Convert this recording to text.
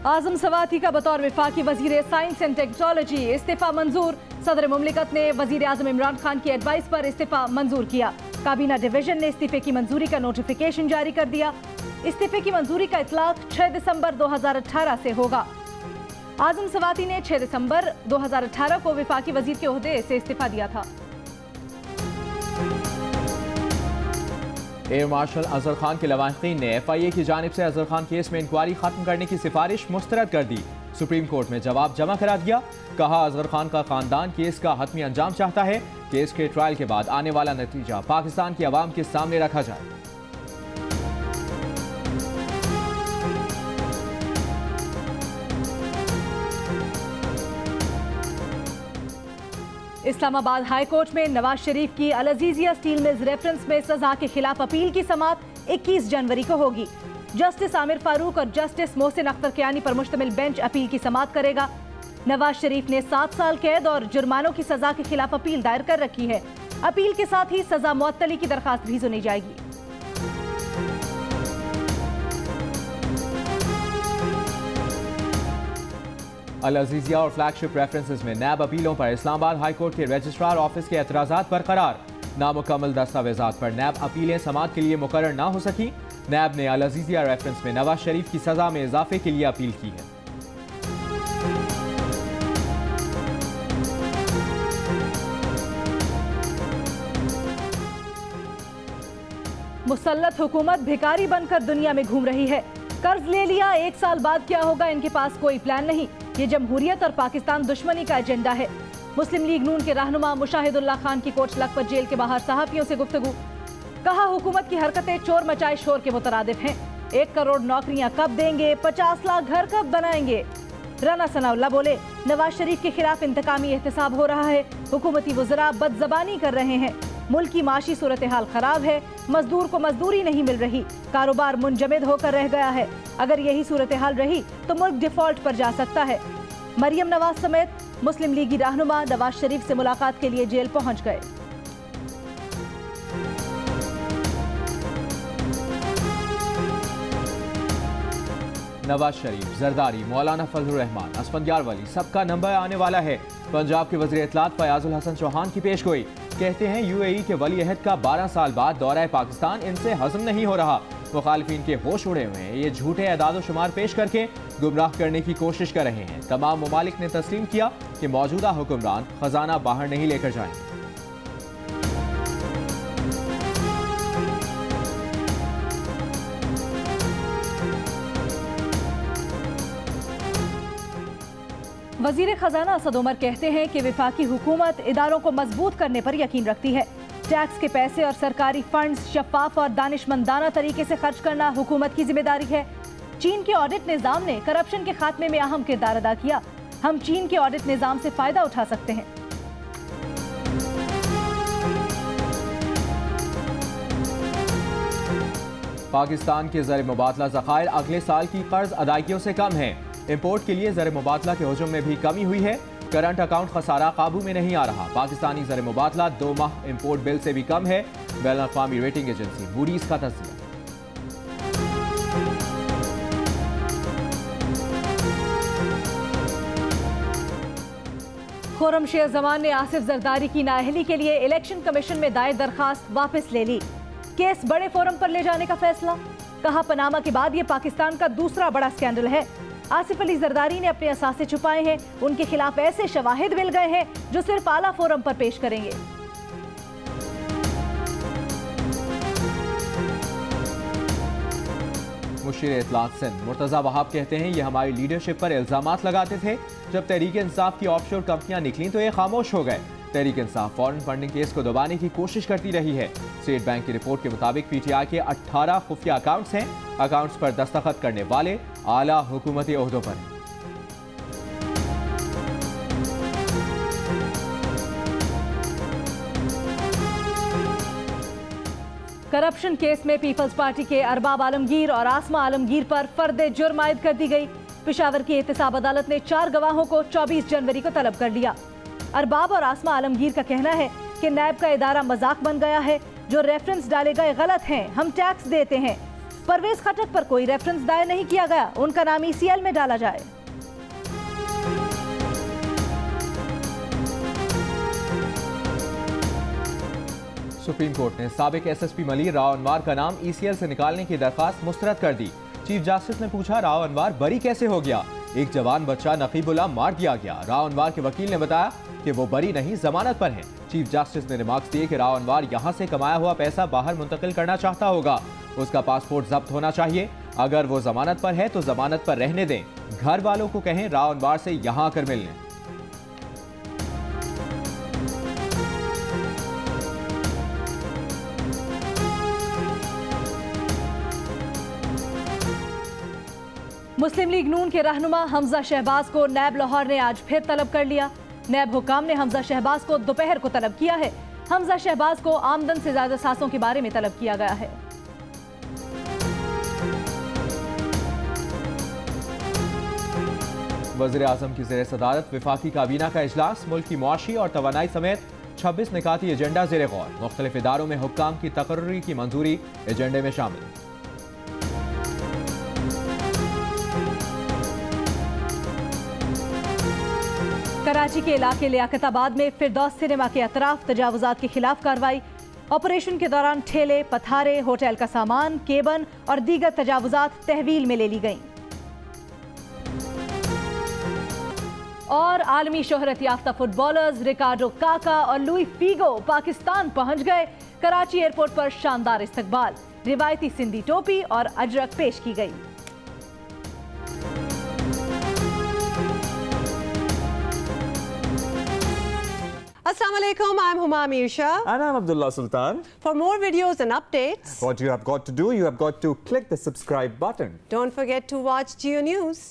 आजम सवाती का बतौर वफाकी वजीर साइंस एंड टेक्नोलॉजी इस्तीफा मंजूर। सदर मुमलिकत ने वजीर आजम इमरान खान की एडवाइस पर इस्तीफा मंजूर किया। काबीना डिवीजन ने इस्तीफे की मंजूरी का नोटिफिकेशन जारी कर दिया। इस्तीफे की मंजूरी का इतलाक 6 दिसंबर 2018 से होगा। आजम सवाती ने 6 दिसंबर 2018 को वफाकी वजीर के ओहदे से इस्तीफा दिया था। एयर मार्शल अजहर खान के लवाहिकीन ने FIA की जानिब से अजहर खान केस में इंक्वायरी खत्म करने की सिफारिश मुस्तरद कर दी। सुप्रीम कोर्ट में जवाब जमा करा दिया। कहा, अजहर खान का खानदान केस का हतमी अंजाम चाहता है। केस के ट्रायल के बाद आने वाला नतीजा पाकिस्तान की आवाम के सामने रखा जाए। इस्लामाबाद हाई कोर्ट में नवाज शरीफ की अल अजीजिया स्टील मिल्स रेफरेंस में सजा के खिलाफ अपील की समाअत 21 जनवरी को होगी। जस्टिस आमिर फारूक और जस्टिस मोहसिन अख्तर कियानी पर मुश्तमिल बेंच अपील की समाअत करेगा। नवाज शरीफ ने 7 साल कैद और जुर्मानों की सजा के खिलाफ अपील दायर कर रखी है। अपील के साथ ही सजा मुअत्तली की दरखास्त भी सुनी जाएगी। अल अजीजिया और फ्लैगशिप रेफरेंसेस में नैब अपीलों पर इस्लामाबाद हाई कोर्ट के रजिस्ट्रार ऑफिस के एतराज़ात बरकरार। नामुकम्मल दस्तावेजात पर नैब अपीलें समाअत के लिए मुकर्रर ना हो सकी। नैब ने अल अजीजिया रेफरेंस में नवाज शरीफ की सजा में इजाफे के लिए अपील की है। मुसल्लत हुकूमत भिखारी बनकर दुनिया में घूम रही है। कर्ज ले लिया, 1 साल बाद क्या होगा, इनके पास कोई प्लान नहीं। ये जमहूरियत और पाकिस्तान दुश्मनी का एजेंडा है। मुस्लिम लीग नून के रहनुमा मुशाहिदुल्लाह खान की कोट लखपत जेल के बाहर सहाफियों से गुफ्तगू। कहा, हुकूमत की हरकतें चोर मचाए शोर के मुतरादिफ हैं। 1 करोड़ नौकरियां कब देंगे, 50 लाख घर कब बनाएंगे। राना सनाउल्लाह बोले, नवाज शरीफ के खिलाफ इंतकामी एहतसाब हो रहा है। हुकूमती वज़रा बदज़बानी कर रहे हैं। मुल्क की माशी सूरत हाल खराब है। मजदूर को मजदूरी नहीं मिल रही। कारोबार मुंजमद होकर रह गया है। अगर यही सूरत हाल रही तो मुल्क डिफॉल्ट पर जा सकता है। मरियम नवाज समेत मुस्लिम लीगी रहनुमा नवाज शरीफ से मुलाकात के लिए जेल पहुंच गए। नवाज शरीफ, जरदारी, मौलाना फजलुर रहमान, असफंदियार वली, सबका नंबर आने वाला है। पंजाब के वज़ीर इत्तलात फयाजुल हसन चौहान की पेशगोई। कहते हैं UAE के वली अहद का 12 साल बाद दौरा पाकिस्तान इनसे हजम नहीं हो रहा। मुखालिफिन के होश उड़े हुए हैं। ये झूठे अदाद शुमार पेश करके गुमराह करने की कोशिश कर रहे हैं। तमाम ममालिक ने तस्लीम किया कि मौजूदा हुक्मरान खजाना बाहर नहीं लेकर जाएंगे। वजीर खजाना असद उमर कहते हैं कि वफाकी हुकूमत इदारों को मजबूत करने पर यकीन रखती है। टैक्स के पैसे और सरकारी फंड्स शफाफ और दानिशमंदाना तरीके से खर्च करना हुकूमत की जिम्मेदारी है। चीन के ऑडिट निज़ाम ने करप्शन के खात्मे में अहम किरदार अदा किया। हम चीन के ऑडिट निज़ाम से फायदा उठा सकते हैं। पाकिस्तान के ज़र मुबादला ज़खायर अगले साल की कर्ज अदायगियों से कम है। इंपोर्ट के लिए ज़र मुबादला के हजूम में भी कमी हुई है। करंट अकाउंट खसारा काबू में नहीं आ रहा। पाकिस्तानी ज़र मुबादला 2 माह इंपोर्ट बिल से भी कम है। बैनुल-अक़वामी रेटिंग एजेंसी मूडीज का तज़किया। खुर्रमशेर जमान ने आसिफ जरदारी की नाअहली के लिए इलेक्शन कमीशन में दायर दरखास्त वापस ले ली। केस बड़े फोरम पर ले जाने का फैसला। कहा, पनामा के बाद ये पाकिस्तान का दूसरा बड़ा स्कैंडल है। आसिफ अली जरदारी ने अपने असासे छुपाए हैं। उनके खिलाफ ऐसे शवाहिद मिल गए हैं जो सिर्फ आला फोरम पर पेश करेंगे। मुशीर इत्तलात सिंध मुर्तज़ा वहाब कहते हैं, ये हमारी लीडरशिप पर इल्जामात लगाते थे। जब तहरीक इंसाफ की ऑफशोर कंपनियां निकली तो ये खामोश हो गए। Tehreek Insaf foreign funding case को दबाने की कोशिश करती रही है। स्टेट बैंक की रिपोर्ट के मुताबिक PTI के 18 खुफिया अकाउंट्स हैं। अकाउंट्स पर दस्तखत करने वाले आला हुकूमती ओहदों पर हैं। करप्शन केस में पीपल्स पार्टी के अरबाब आलमगीर और आसमा आलमगीर पर फर्द जुर्म आयद कर दी गई। पेशावर की एहतसाब अदालत ने 4 गवाहों को 24 जनवरी को तलब कर लिया। अरबाब और आसमा आलमगीर का कहना है कि नैब का इदारा मजाक बन गया है। जो रेफरेंस डाले गए गलत हैं। हम टैक्स देते हैं। परवेज खटक पर कोई रेफरेंस दायर नहीं किया गया, उनका नाम ECL में डाला जाए। सुप्रीम कोर्ट ने साबिक SSP मली राव अनवर का नाम ECL से निकालने की दरखास्त मुस्तरद कर दी। चीफ जस्टिस ने पूछा, राव अनवर बरी कैसे हो गया? एक जवान बच्चा नकीबुल्लाह मार दिया गया। राव अनवर के वकील ने बताया कि वो बरी नहीं, जमानत पर हैं। चीफ जस्टिस ने रिमार्क्स दिए कि राव अनवर यहां से कमाया हुआ पैसा बाहर मुंतकिल करना चाहता होगा, उसका पासपोर्ट जब्त होना चाहिए। अगर वो जमानत पर है तो जमानत पर रहने दें, घर वालों को कहें राव अनवर से यहां आकर मिलने। मुस्लिम लीग नून के रहनुमा हमजा शहबाज को नैब लाहौर ने आज फिर तलब कर लिया। नैब हुकाम ने हमजा शहबाज को दोपहर को तलब किया है। हमजा शहबाज को आमदन से ज्यादा सासों के बारे में तलब किया गया है। वज़ीर आज़म की ज़ेर सदारत वफाकी काबीना का इजलास, मुल्क की मुआशी और तवानाई समेत 26 निकाती एजेंडा ज़ेर गौर। मुख्तलिफ इदारों में हुक्काम की तकर्री की मंजूरी एजेंडे में शामिल। कराची के इलाके लियाकताबाद में फिरदौस सिनेमा के अतराफ तजावुजात के खिलाफ कार्रवाई। ऑपरेशन के दौरान ठेले, पथारे, होटल का सामान, केबन और दीगर तजावुजात तहवील में ले ली गईं। और आलमी शोहरत याफ्ता फुटबॉलर्स रिकार्डो काका और लुई फीगो पाकिस्तान पहुंच गए। कराची एयरपोर्ट पर शानदार इस्तकबाल, रिवायती सिंधी टोपी और अजरक पेश की गई। Assalamualaikum, I'm Huma Amir Shah. And I'm Abdullah Sultan. For more videos and updates, What you have got to do, you have got to click the subscribe button. don't forget to watch Geo News.